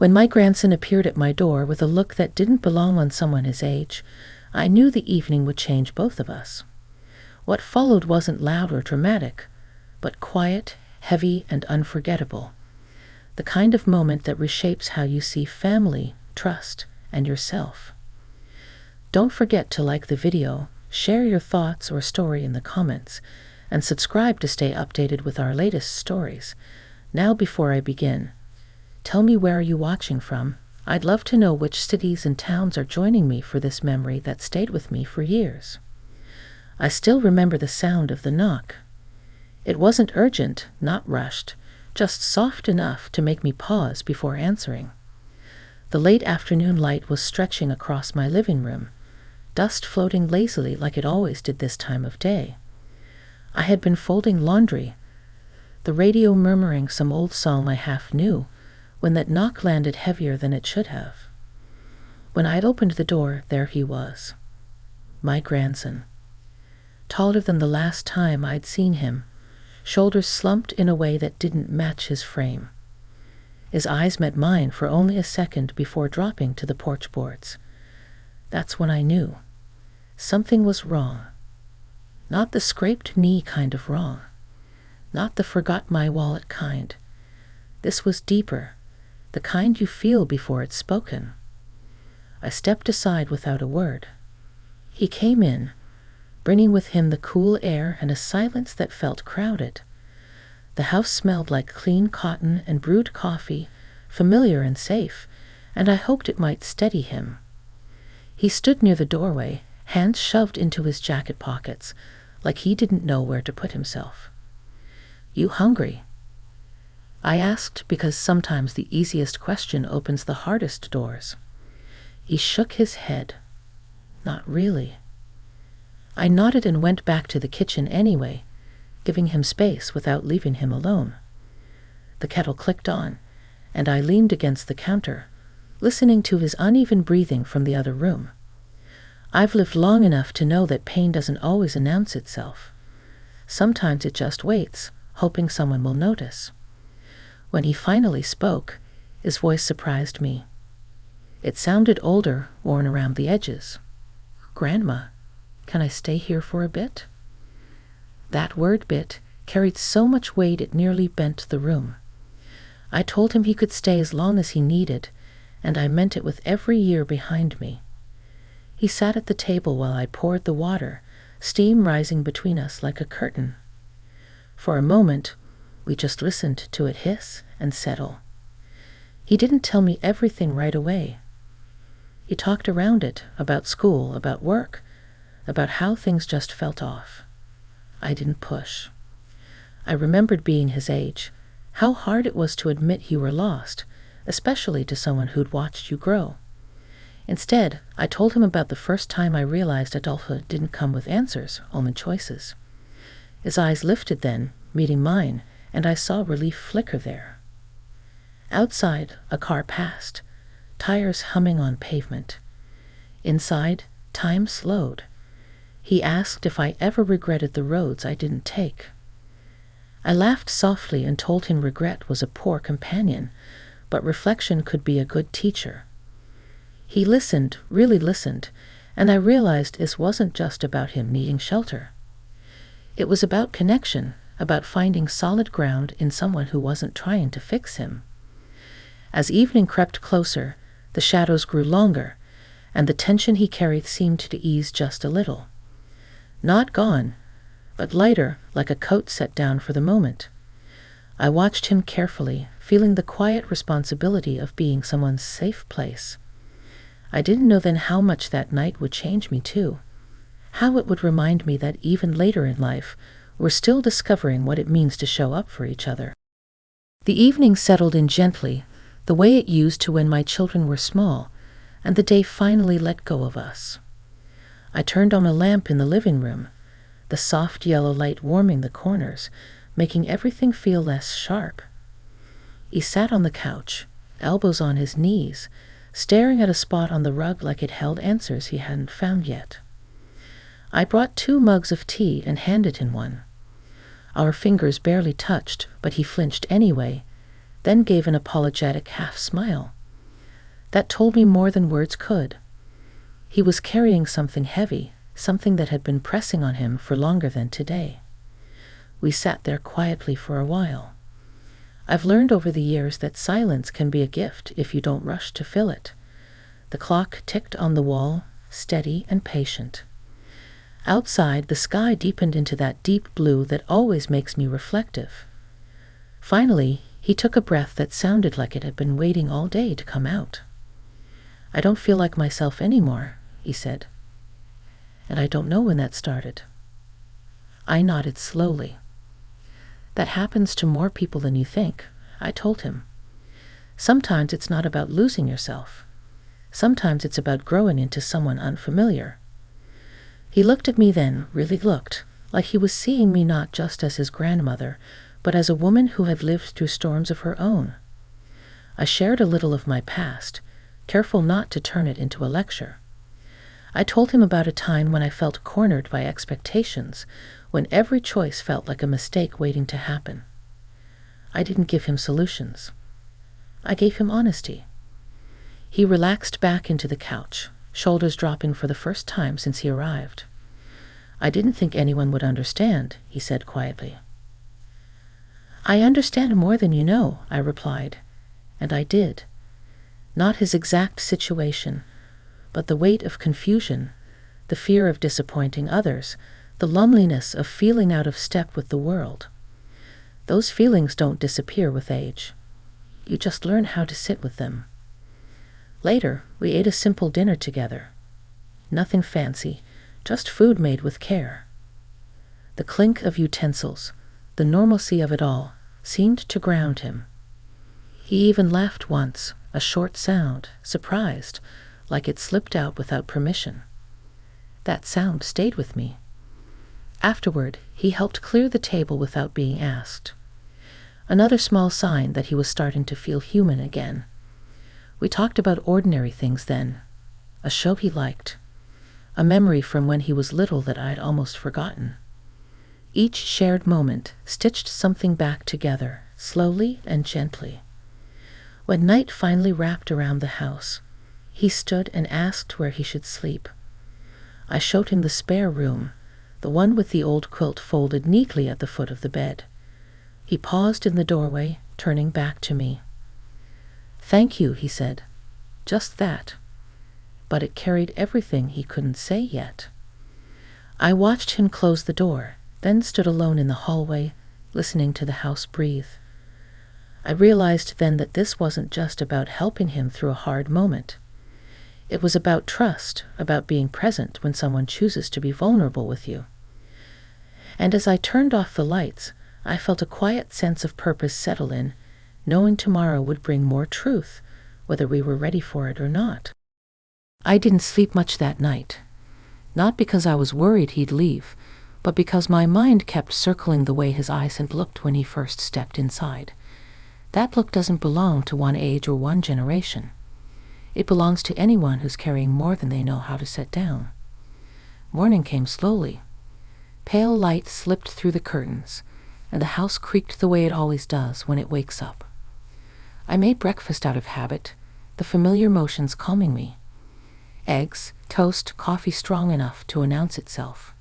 When my grandson appeared at my door with a look that didn't belong on someone his age, I knew the evening would change both of us. What followed wasn't loud or dramatic, but quiet, heavy, and unforgettable. The kind of moment that reshapes how you see family, trust, and yourself. Don't forget to like the video, share your thoughts or story in the comments, and subscribe to stay updated with our latest stories. Now, before I begin, tell me, where are you watching from? I'd love to know which cities and towns are joining me for this memory that stayed with me for years. I still remember the sound of the knock. It wasn't urgent, not rushed, just soft enough to make me pause before answering. The late afternoon light was stretching across my living room, dust floating lazily like it always did this time of day. I had been folding laundry, the radio murmuring some old song I half knew, when that knock landed heavier than it should have. When I'd opened the door, there he was, my grandson. Taller than the last time I'd seen him, shoulders slumped in a way that didn't match his frame. His eyes met mine for only a second before dropping to the porch boards. That's when I knew something was wrong. Not the scraped knee kind of wrong. Not the forgot my wallet kind. This was deeper, the kind you feel before it's spoken. I stepped aside without a word. He came in, bringing with him the cool air and a silence that felt crowded. The house smelled like clean cotton and brewed coffee, familiar and safe, and I hoped it might steady him. He stood near the doorway, hands shoved into his jacket pockets, like he didn't know where to put himself. "You hungry?" I asked, because sometimes the easiest question opens the hardest doors. He shook his head. Not really. I nodded and went back to the kitchen anyway, giving him space without leaving him alone. The kettle clicked on, and I leaned against the counter, listening to his uneven breathing from the other room. I've lived long enough to know that pain doesn't always announce itself. Sometimes it just waits, hoping someone will notice. When he finally spoke, his voice surprised me. It sounded older, worn around the edges. "Grandma, can I stay here for a bit?" That word "bit" carried so much weight it nearly bent the room. I told him he could stay as long as he needed, and I meant it with every year behind me. He sat at the table while I poured the water, steam rising between us like a curtain. For a moment, we just listened to it hiss and settle. He didn't tell me everything right away. He talked around it, about school, about work, about how things just felt off. I didn't push. I remembered being his age, how hard it was to admit you were lost, especially to someone who'd watched you grow. Instead, I told him about the first time I realized adulthood didn't come with answers, only choices. His eyes lifted then, meeting mine, and I saw relief flicker there. Outside, a car passed, tires humming on pavement. Inside, time slowed. He asked if I ever regretted the roads I didn't take. I laughed softly and told him regret was a poor companion, but reflection could be a good teacher. He listened, really listened, and I realized this wasn't just about him needing shelter. It was about connection, about finding solid ground in someone who wasn't trying to fix him. As evening crept closer, the shadows grew longer, and the tension he carried seemed to ease just a little. Not gone, but lighter, like a coat set down for the moment. I watched him carefully, feeling the quiet responsibility of being someone's safe place. I didn't know then how much that night would change me too, how it would remind me that even later in life, we're still discovering what it means to show up for each other. The evening settled in gently, the way it used to when my children were small, and the day finally let go of us. I turned on a lamp in the living room, the soft yellow light warming the corners, making everything feel less sharp. He sat on the couch, elbows on his knees, staring at a spot on the rug like it held answers he hadn't found yet. I brought 2 mugs of tea and handed him one. Our fingers barely touched, but he flinched anyway, then gave an apologetic half smile. That told me more than words could. He was carrying something heavy, something that had been pressing on him for longer than today. We sat there quietly for a while. I've learned over the years that silence can be a gift if you don't rush to fill it. The clock ticked on the wall, steady and patient. Outside, the sky deepened into that deep blue that always makes me reflective. Finally, he took a breath that sounded like it had been waiting all day to come out. "I don't feel like myself anymore," he said. "And I don't know when that started." I nodded slowly. "That happens to more people than you think," I told him. "Sometimes it's not about losing yourself. Sometimes it's about growing into someone unfamiliar." He looked at me then, really looked, like he was seeing me not just as his grandmother, but as a woman who had lived through storms of her own. I shared a little of my past, careful not to turn it into a lecture. I told him about a time when I felt cornered by expectations, when every choice felt like a mistake waiting to happen. I didn't give him solutions. I gave him honesty. He relaxed back into the couch, shoulders dropping for the first time since he arrived. "I didn't think anyone would understand," he said quietly. "I understand more than you know," I replied, and I did. Not his exact situation, but the weight of confusion, the fear of disappointing others, the loneliness of feeling out of step with the world. Those feelings don't disappear with age. You just learn how to sit with them. Later, we ate a simple dinner together. Nothing fancy, just food made with care. The clink of utensils, the normalcy of it all, seemed to ground him. He even laughed once, a short sound, surprised, like it slipped out without permission. That sound stayed with me. Afterward, he helped clear the table without being asked. Another small sign that he was starting to feel human again. We talked about ordinary things then. A show he liked. A memory from when he was little that I'd almost forgotten. Each shared moment stitched something back together, slowly and gently. When night finally wrapped around the house, he stood and asked where he should sleep. I showed him the spare room, the one with the old quilt folded neatly at the foot of the bed. He paused in the doorway, turning back to me. "Thank you," he said. Just that. But it carried everything he couldn't say yet. I watched him close the door, then stood alone in the hallway, listening to the house breathe. I realized then that this wasn't just about helping him through a hard moment. It was about trust, about being present when someone chooses to be vulnerable with you. And as I turned off the lights, I felt a quiet sense of purpose settle in, knowing tomorrow would bring more truth, whether we were ready for it or not. I didn't sleep much that night. Not because I was worried he'd leave, but because my mind kept circling the way his eyes had looked when he first stepped inside. That look doesn't belong to one age or one generation. It belongs to anyone who's carrying more than they know how to set down. Morning came slowly. Pale light slipped through the curtains, and the house creaked the way it always does when it wakes up. I made breakfast out of habit, the familiar motions calming me. Eggs, toast, coffee strong enough to announce itself.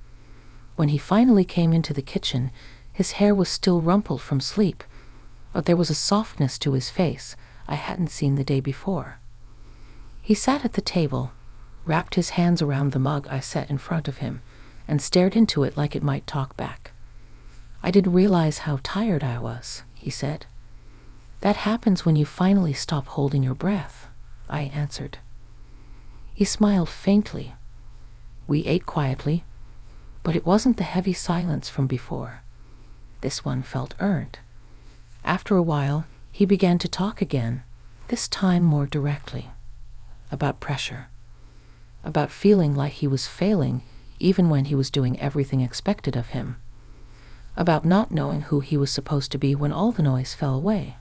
When he finally came into the kitchen, his hair was still rumpled from sleep, but there was a softness to his face I hadn't seen the day before. He sat at the table, wrapped his hands around the mug I set in front of him, and stared into it like it might talk back. "I didn't realize how tired I was," he said. "That happens when you finally stop holding your breath," I answered. He smiled faintly. We ate quietly, but it wasn't the heavy silence from before. This one felt earned. After a while, he began to talk again, this time more directly. About pressure. About feeling like he was failing even when he was doing everything expected of him. About not knowing who he was supposed to be when all the noise fell away.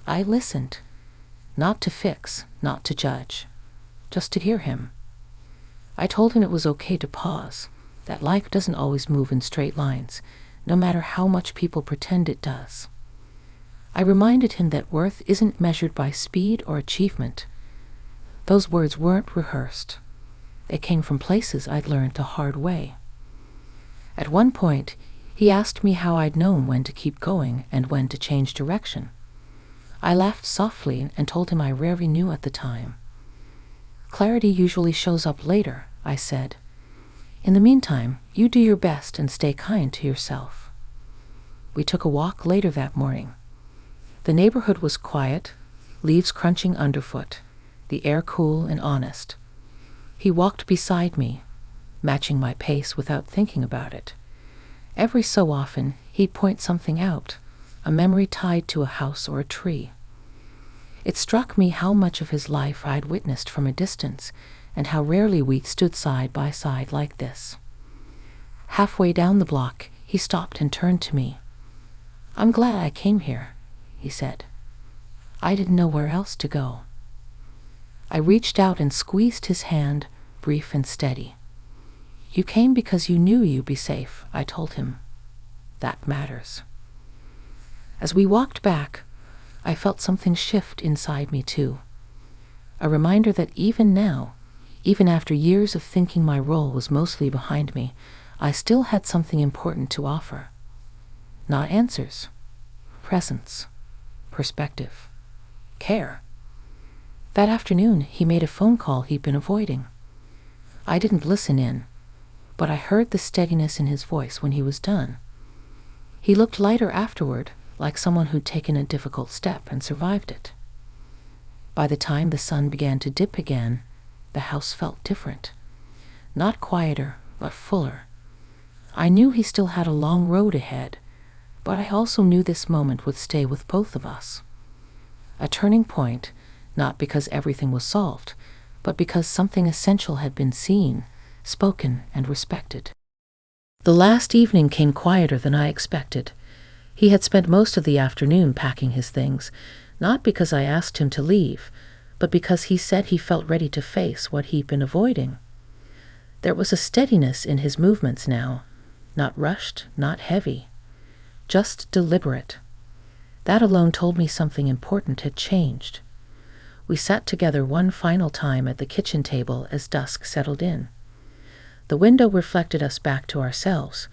I listened, not to fix, not to judge, just to hear him. I told him it was okay to pause, that life doesn't always move in straight lines, no matter how much people pretend it does. I reminded him that worth isn't measured by speed or achievement, Those words weren't rehearsed. They came from places I'd learned the hard way. At one point, he asked me how I'd known when to keep going and when to change direction. I laughed softly and told him I rarely knew at the time. Clarity usually shows up later, I said. In the meantime, you do your best and stay kind to yourself. We took a walk later that morning. The neighborhood was quiet, leaves crunching underfoot, the air cool and honest. He walked beside me, matching my pace without thinking about it. Every so often, he'd point something out, a memory tied to a house or a tree. It struck me how much of his life I'd witnessed from a distance, and how rarely we stood side by side like this. Halfway down the block, he stopped and turned to me. "I'm glad I came here," he said. "I didn't know where else to go." I reached out and squeezed his hand, brief and steady. "You came because you knew you'd be safe," I told him. "That matters." As we walked back, I felt something shift inside me too. A reminder that even now, even after years of thinking my role was mostly behind me, I still had something important to offer. Not answers, presence, perspective, care. That afternoon, he made a phone call he'd been avoiding. I didn't listen in, but I heard the steadiness in his voice when he was done. He looked lighter afterward, like someone who'd taken a difficult step and survived it. By the time the sun began to dip again, the house felt different. Not quieter, but fuller. I knew he still had a long road ahead, but I also knew this moment would stay with both of us. A turning point, not because everything was solved, but because something essential had been seen, spoken, and respected. The last evening came quieter than I expected. He had spent most of the afternoon packing his things, not because I asked him to leave, but because he said he felt ready to face what he'd been avoiding. There was a steadiness in his movements now, not rushed, not heavy, just deliberate. That alone told me something important had changed. We sat together one final time at the kitchen table as dusk settled in. The window reflected us back to ourselves,